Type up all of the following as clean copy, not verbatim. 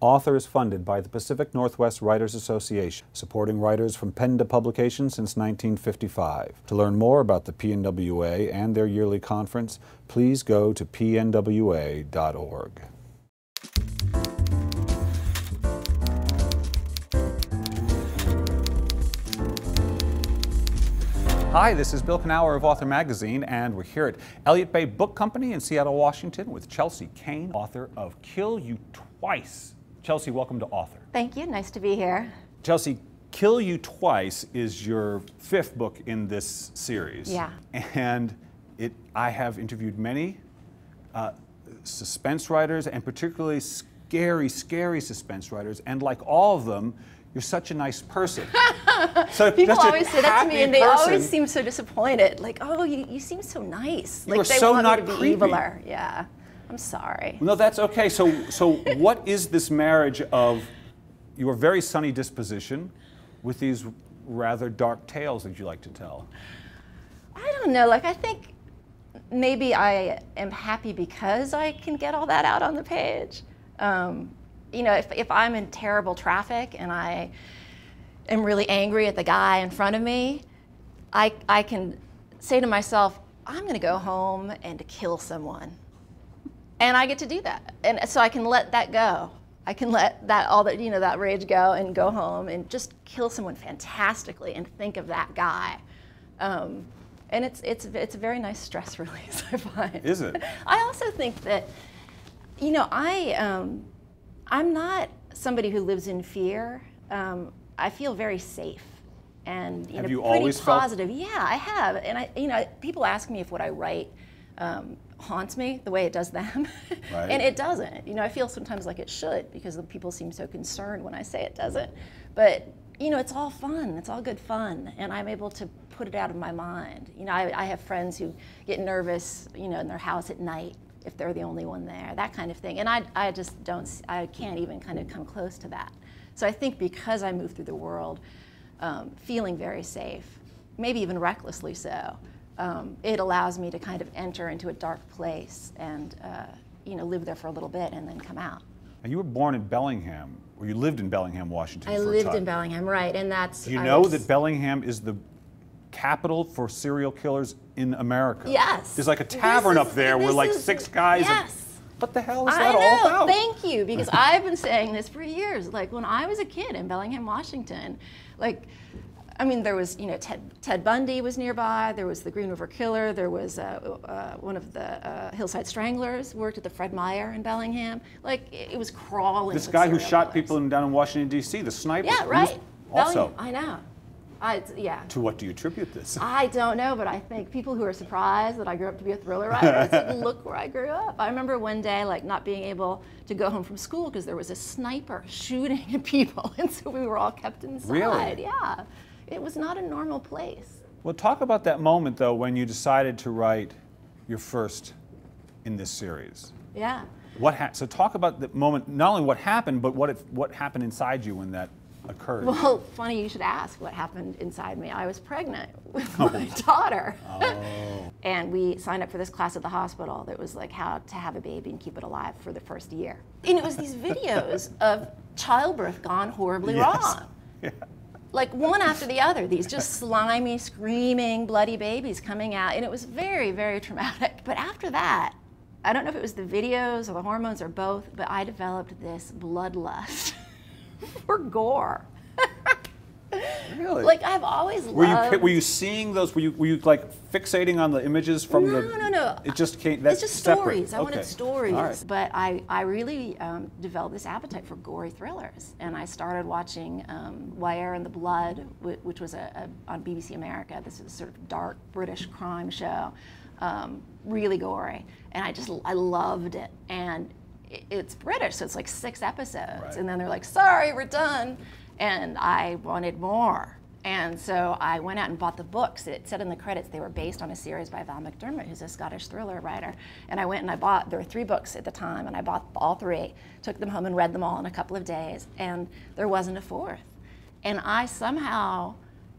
Author is funded by the Pacific Northwest Writers Association, supporting writers from pen to publication since 1955. To learn more about the PNWA and their yearly conference, please go to pnwa.org. Hi, this is Bill Kenower of Author Magazine, and we're here at Elliott Bay Book Company in Seattle, Washington with Chelsea Cain, author of Kill You Twice. Chelsea, welcome to Author. Thank you. Nice to be here. Chelsea, Kill You Twice is your fifth book in this series. Yeah. And I have interviewed many suspense writers, and particularly scary suspense writers, and like all of them, you're such a nice person. So people always say that to me, and they always seem so disappointed. Like, oh, you seem so nice. You like they so want not me to be creepy. eviler. Yeah, I'm sorry. No, that's okay. So what is this marriage of your very sunny disposition with these rather dark tales that you like to tell? I don't know. Like, I think maybe I am happy because I can get all that out on the page. You know, if I'm in terrible traffic and I am really angry at the guy in front of me, I can say to myself, I'm going to go home and to kill someone. And I get to do that. And so I can let that go. I can let that rage go and go home and just kill someone fantastically and think of that guy. And it's a very nice stress release, I find. Is it? I also think that, you know, I'm not somebody who lives in fear. I feel very safe and have you pretty always positive. Felt... Yeah, I have. And people ask me if what I write haunts me the way it does them, right. And it doesn't. You know, I feel sometimes like it should because the people seem so concerned when I say it doesn't. But you know, it's all fun. It's all good fun, and I'm able to put it out of my mind. You know, I have friends who get nervous, you know, in their house at night if they're the only one there, that kind of thing. And I just don't, I can't even kind of come close to that. So I think because I move through the world feeling very safe, maybe even recklessly so, it allows me to kind of enter into a dark place and you know, live there for a little bit and then come out. And you were born in Bellingham, or you lived in Bellingham, Washington for a time. I lived in Bellingham, right, and that's... Do you know that Bellingham is the capital for serial killers in America? Yes. There's like a tavern up there where like 6 guys... Yes. What the hell is that all about? Thank you, because I've been saying this for years. Like when I was a kid in Bellingham, Washington, like, I mean, there was, you know, Ted Bundy was nearby. There was the Green River Killer. There was one of the Hillside Stranglers worked at the Fred Meyer in Bellingham. Like it was crawling. This guy who shot people down in Washington D.C., the sniper. Yeah, right. Also. I know. Yeah. To what do you attribute this? I don't know, but I think people who are surprised that I grew up to be a thriller writer, it's like, look where I grew up. I remember one day, like, not being able to go home from school because there was a sniper shooting at people, and so we were all kept inside. Really? Yeah. It was not a normal place. Well, talk about that moment, though, when you decided to write your first in this series. Yeah. So talk about the moment, not only what happened, but what happened inside you when that occurred. Well, funny you should ask what happened inside me. I was pregnant with my daughter. Oh. And we signed up for this class at the hospital that was like how to have a baby and keep it alive for the first year. And it was these videos of childbirth gone horribly wrong. Yeah. Like one after the other, these just slimy, screaming, bloody babies coming out. And it was very, very traumatic. But after that, I don't know if it was the videos or the hormones or both, but I developed this bloodlust for gore. Really? Like I've always loved... Were you seeing those? Were you like fixating on the images from the... No. It just came... That's it's just separate. stories. I wanted stories. All right. But I really developed this appetite for gory thrillers. And I started watching Wire and the Blood, which was on BBC America. This is a sort of dark British crime show. Really gory. And I loved it. And it's British, so it's like 6 episodes. Right. And then they're like, sorry, we're done. And I wanted more. And so I went out and bought the books. It said in the credits they were based on a series by Val McDermott, who's a Scottish thriller writer. And I went and I bought, there were 3 books at the time, and I bought all 3, took them home and read them all in a couple of days, and there wasn't a 4th. And I somehow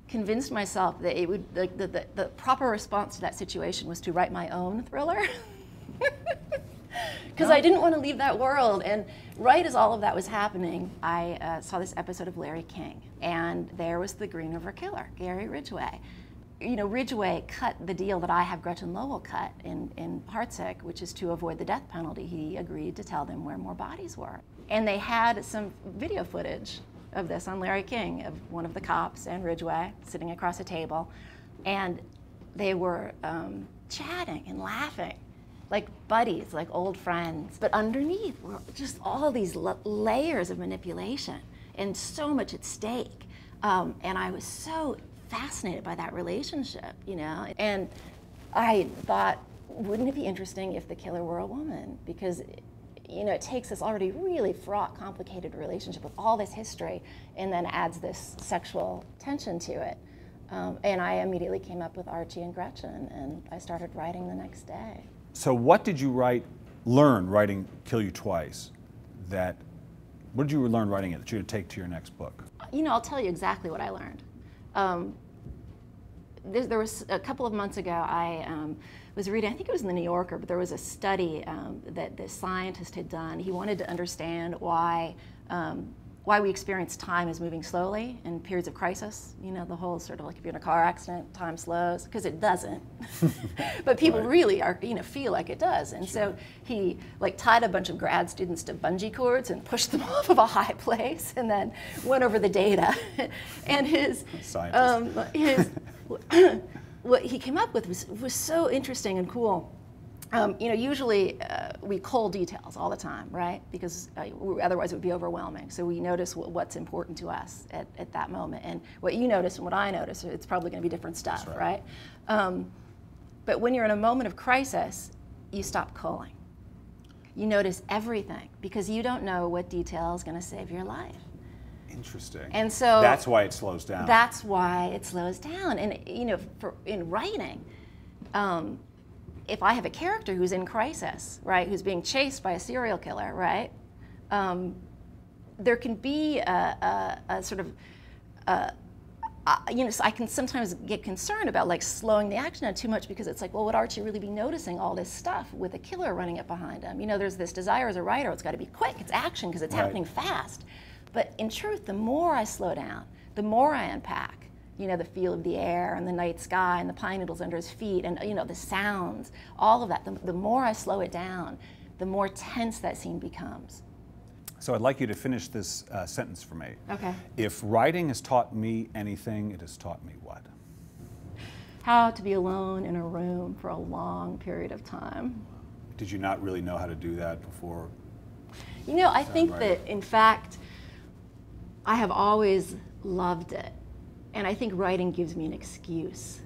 convinced myself that it would, the proper response to that situation was to write my own thriller. because I didn't want to leave that world. And right as all of that was happening, I saw this episode of Larry King, and there was the Green River Killer, Gary Ridgway. You know, Ridgway cut the deal that I have Gretchen Lowell cut in Heartsick, which is to avoid the death penalty. He agreed to tell them where more bodies were. And they had some video footage of this on Larry King, of one of the cops and Ridgway sitting across a table. And they were chatting and laughing, like buddies, like old friends. But underneath were just all these layers of manipulation and so much at stake. And I was so fascinated by that relationship, you know? And I thought, wouldn't it be interesting if the killer were a woman? Because, you know, it takes this already really fraught, complicated relationship with all this history and then adds this sexual tension to it. And I immediately came up with Archie and Gretchen, and I started writing the next day. So what did you learn writing Kill You Twice? What did you learn writing it that you would take to your next book? You know, I'll tell you exactly what I learned. There was a couple of months ago, I was reading, I think it was in the New Yorker, but there was a study that this scientist had done. He wanted to understand why we experience time as moving slowly in periods of crisis. You know, the whole sort of like if you're in a car accident, time slows, because it doesn't. But people really are, you know, feel like it does. And so he like tied a bunch of grad students to bungee cords and pushed them off of a high place, and then went over the data. And what he came up with was so interesting and cool. You know, usually we cull details all the time, right? Because otherwise it would be overwhelming. So we notice what's important to us at that moment. And what you notice and what I notice, it's probably going to be different stuff, That's right? But when you're in a moment of crisis, you stop culling. You notice everything because you don't know what detail is going to save your life. Interesting. And so that's why it slows down. That's why it slows down. And you know, in writing, if I have a character who's in crisis, right, who's being chased by a serial killer, right, there can be a sort of, you know, so I can sometimes get concerned about like slowing the action down too much because it's like, well, would Archie really be noticing all this stuff with a killer running up behind him? You know, there's this desire as a writer, it's got to be quick, it's action because it's happening fast. But in truth, the more I slow down, the more I unpack, you know, the feel of the air and the night sky and the pine needles under his feet and, you know, the sounds, all of that, the more I slow it down, the more tense that scene becomes. So I'd like you to finish this sentence for me. Okay. If writing has taught me anything, it has taught me what? How to be alone in a room for a long period of time. Did you not really know how to do that before? You know, I think that, in fact, I have always loved it. And I think writing gives me an excuse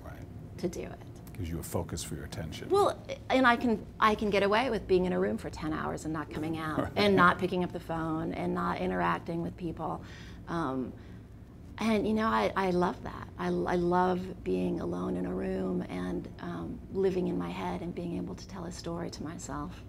to do it. Gives you a focus for your attention. Well, and I can get away with being in a room for 10 hours and not coming out, and not picking up the phone, and not interacting with people. And you know, I love that. I love being alone in a room and living in my head and being able to tell a story to myself.